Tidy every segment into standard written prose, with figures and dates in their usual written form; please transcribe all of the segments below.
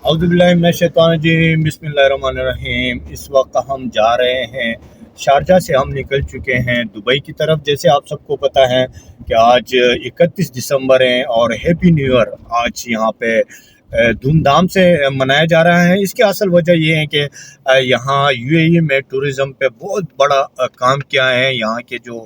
औज़ुबिल्लाहिमिनश्शैतानिर्रजीम बिस्मिल्लाहिर्रहमानिर्रहीम। इस वक्त हम जा रहे हैं शारजा से, हम निकल चुके हैं दुबई की तरफ। जैसे आप सबको पता है कि आज 31 दिसंबर है और हैप्पी न्यू ईयर आज यहाँ पे धूमधाम से मनाया जा रहा है। इसकी असल वजह ये है कि यहाँ यूएई में टूरिज़म पे बहुत बड़ा काम किया है यहाँ के जो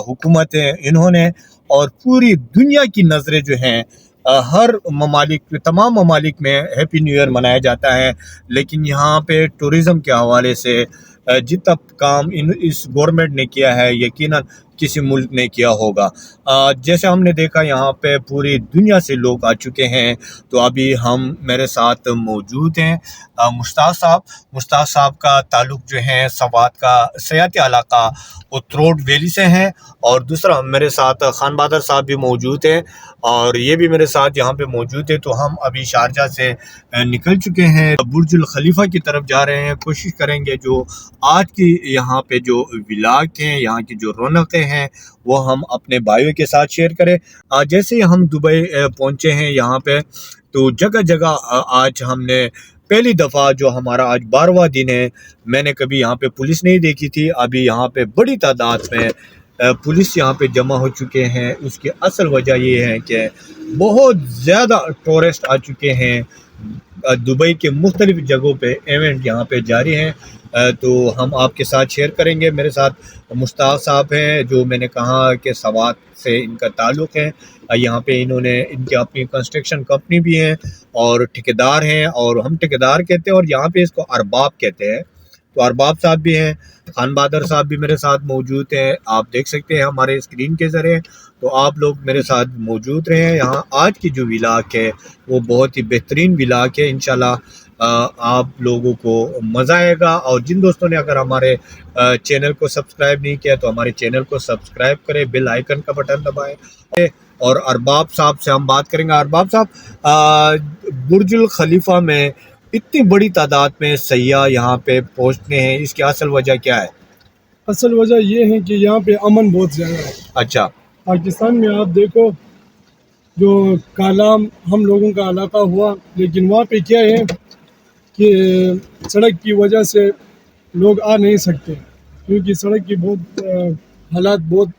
हुकूमत है इन्होंने, और पूरी दुनिया की नज़रें जो हैं हर ममालिक, तमाम ममालिक में हैप्पी न्यू ईयर मनाया जाता है। लेकिन यहाँ पे टूरिज़म के हवाले से जितना काम इस गवर्नमेंट ने किया है यकीनन किसी मुल्क ने किया होगा। जैसे हमने देखा यहाँ पे पूरी दुनिया से लोग आ चुके हैं। तो अभी हम मेरे साथ मौजूद हैं मुश्ताक साहब का ताल्लुक़ जो है सवात का सयाती इलाका उत्तरोड वैली से हैं, और दूसरा मेरे साथ खान बहादुर साहब भी मौजूद हैं और ये भी मेरे साथ यहाँ पे मौजूद है। तो हम अभी शारजा से निकल चुके हैं, बुर्जुल खलीफा की तरफ जा रहे हैं। कोशिश करेंगे जो आज की यहाँ पे जो विलाग हैं, यहाँ की जो रौनकें हैं, वो हम अपने भाइयों के साथ शेयर करें। जैसे ही हम दुबई पहुँचे हैं यहाँ पे, तो जगह जगह आज हमने पहली दफ़ा, जो हमारा आज 12वां दिन है, मैंने कभी यहाँ पे पुलिस नहीं देखी थी। अभी यहाँ पे बड़ी तादाद में पुलिस यहाँ पे जमा हो चुके हैं। उसकी असल वजह ये है कि बहुत ज़्यादा टूरिस्ट आ चुके हैं। दुबई के मुख्तलिफ़ जगहों पे इवेंट यहाँ पे जारी हैं। तो हम आपके साथ शेयर करेंगे। मेरे साथ मुश्ताक साहब हैं, जो मैंने कहा कि सवात से इनका ताल्लुक़ है। यहाँ पे इन्होंने इनकी अपनी कंस्ट्रक्शन कंपनी भी है और ठेकेदार हैं, और हम ठेकेदार कहते हैं और यहाँ पे इसको अरबाब कहते हैं। तो अरबाब साहब भी हैं, खान बहादुर साहब भी मेरे साथ मौजूद हैं। आप देख सकते हैं हमारे स्क्रीन के ज़रिए। तो आप लोग मेरे साथ मौजूद रहे हैं। यहाँ आज की जो विलाग है वो बहुत ही बेहतरीन विलाग है। इंशाल्लाह आप लोगों को मज़ा आएगा। और जिन दोस्तों ने अगर हमारे चैनल को सब्सक्राइब नहीं किया तो हमारे चैनल को सब्सक्राइब करें, बेल आइकन का बटन दबाएं। और अरबाब साहब से हम बात करेंगे। अरबाब साहब, बुर्जुल खलीफा में इतनी बड़ी तादाद में सयाह यहाँ पे पहुँचते हैं, इसकी असल वजह क्या है? असल वजह ये है कि यहाँ पे अमन बहुत ज़्यादा है। अच्छा। पाकिस्तान में आप देखो, जो कालाम हम लोगों का इलाका हुआ, लेकिन वहाँ पे क्या है कि सड़क की वजह से लोग आ नहीं सकते, क्योंकि सड़क की बहुत हालात बहुत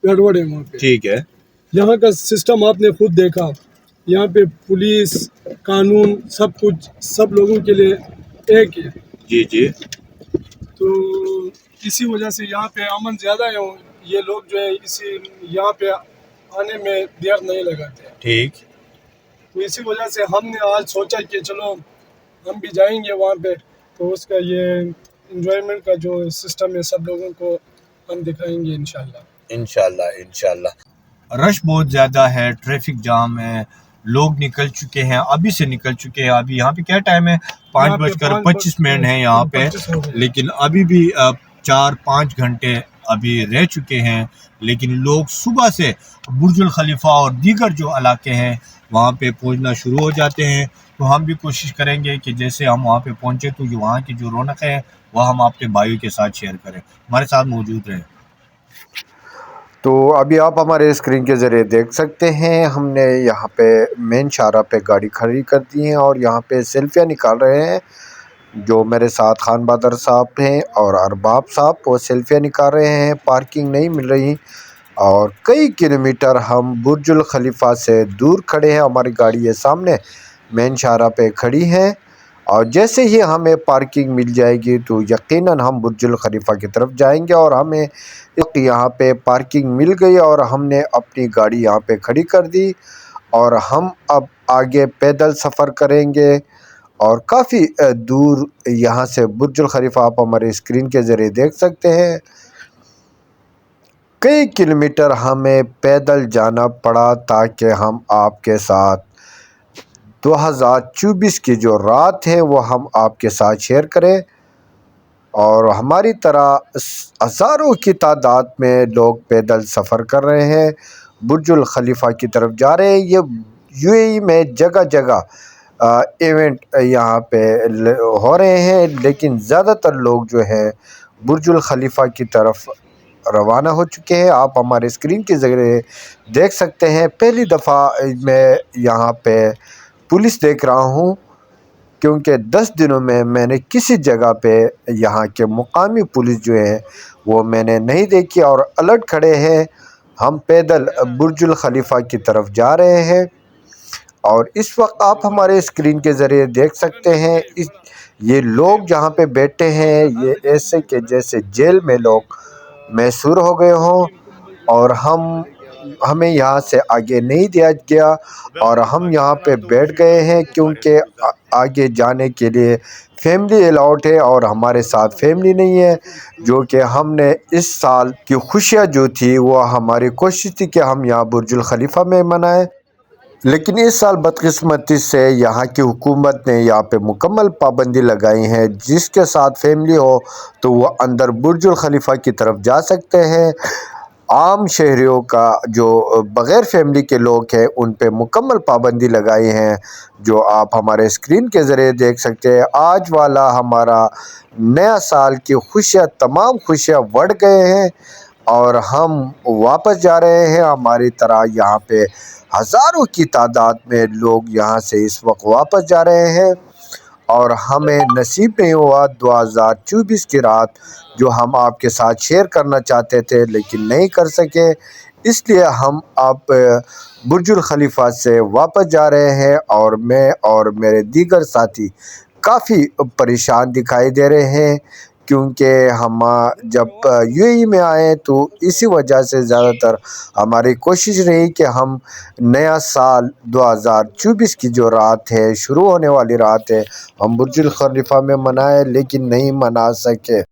गड़बड़ है वहाँ पे। ठीक है। यहाँ का सिस्टम आपने खुद देखा, यहाँ पे पुलिस, कानून, सब कुछ सब लोगों के लिए एक है। जी जी। तो इसी वजह से यहाँ पे अमन ज़्यादा है। ये लोग जो है इसी यहाँ पे आने में देर नहीं लगाते। ठीक। तो इसी वजह से हमने आज सोचा कि चलो हम भी जाएंगे वहाँ पे, तो उसका ये एंजॉयमेंट का जो सिस्टम है सब लोगों को हम दिखाएंगे इंशाल्लाह। रश बहुत ज़्यादा है, ट्रैफिक जाम है, लोग निकल चुके हैं, अभी से निकल चुके हैं। अभी यहाँ पे क्या टाइम है? 5:25 है यहाँ पे, लेकिन अभी भी 4-5 घंटे अभी रह चुके हैं। लेकिन लोग सुबह से बुर्जुल खलीफा और दीगर जो इलाके हैं वहाँ पे पहुँचना शुरू हो जाते हैं। तो हम भी कोशिश करेंगे कि जैसे हम वहाँ पे पहुँचे तो जो वहाँ की जो रौनक है वह हम अपने भाइयों के साथ शेयर करें। हमारे साथ मौजूद रहें। तो अभी आप हमारे स्क्रीन के ज़रिए देख सकते हैं, हमने यहाँ पे मेन शाहरा पे गाड़ी खड़ी कर दी है और यहाँ पे सेल्फियाँ निकाल रहे हैं। जो मेरे साथ खान बहादुर साहब हैं और अरबाब साहब, वो सेल्फियाँ निकाल रहे हैं। पार्किंग नहीं मिल रही और कई किलोमीटर हम बुर्जुल खलीफा से दूर खड़े हैं। हमारी गाड़ी ये सामने मेन शाहरा पे खड़ी है, और जैसे ही हमें पार्किंग मिल जाएगी तो यकीनन हम बुर्जुल खलीफा की तरफ जाएंगे। और हमें यहाँ पे पार्किंग मिल गई और हमने अपनी गाड़ी यहाँ पे खड़ी कर दी, और हम अब आगे पैदल सफ़र करेंगे। और काफ़ी दूर यहाँ से बुर्जुल खलीफा आप हमारे स्क्रीन के ज़रिए देख सकते हैं। कई किलोमीटर हमें पैदल जाना पड़ा ताकि हम आपके साथ 2024 की जो रात है वो हम आपके साथ शेयर करें। और हमारी तरह हज़ारों की तादाद में लोग पैदल सफ़र कर रहे हैं, बुर्जुल खलीफा की तरफ जा रहे हैं। ये यूएई में जगह जगह इवेंट यहाँ पे हो रहे हैं, लेकिन ज़्यादातर लोग जो हैं बुर्जुल खलीफा की तरफ रवाना हो चुके हैं। आप हमारे स्क्रीन के ज़रिए देख सकते हैं। पहली दफ़ा मैं यहाँ पे पुलिस देख रहा हूँ, क्योंकि 10 दिनों में मैंने किसी जगह पे यहाँ के मुकामी पुलिस जो है वो मैंने नहीं देखी और अलर्ट खड़े हैं। हम पैदल बुर्जुल खलीफा की तरफ जा रहे हैं और इस वक्त आप हमारे स्क्रीन के ज़रिए देख सकते हैं ये लोग जहाँ पे बैठे हैं ये ऐसे के जैसे जेल में लोग मैसूर हो गए हों और हमें यहाँ से आगे नहीं दिया गया और हम यहाँ पे बैठ गए हैं, क्योंकि आगे जाने के लिए फैमिली अलाउड है और हमारे साथ फैमिली नहीं है। जो कि हमने इस साल की खुशियाँ जो थी वो हमारी कोशिश थी कि हम यहाँ बुर्जुल खलीफा में मनाएं, लेकिन इस साल बदकिस्मती से यहाँ की हुकूमत ने यहाँ पे मुकम्मल पाबंदी लगाई है। जिसके साथ फैमिली हो तो वो अंदर बुर्जुल खलीफा की तरफ जा सकते हैं। आम शहरियों का जो बग़ैर फैमिली के लोग हैं उन पे मुकम्मल पाबंदी लगाई हैं, जो आप हमारे स्क्रीन के ज़रिए देख सकते हैं। आज वाला हमारा नया साल की खुशियाँ, तमाम खुशियाँ बढ़ गए हैं और हम वापस जा रहे हैं। हमारी तरह यहाँ पे हज़ारों की तादाद में लोग यहाँ से इस वक्त वापस जा रहे हैं और हमें नसीब नहीं हुआ 2024 की रात जो हम आपके साथ शेयर करना चाहते थे लेकिन नहीं कर सके। इसलिए हम अब बुर्जुल खलीफा से वापस जा रहे हैं और मैं और मेरे दीगर साथी काफ़ी परेशान दिखाई दे रहे हैं, क्योंकि हम जब यूएई में आए तो इसी वजह से ज़्यादातर हमारी कोशिश रही कि हम नया साल 2024 की जो रात है, शुरू होने वाली रात है, हम बुर्जुल खलीफा में मनाएं, लेकिन नहीं मना सके।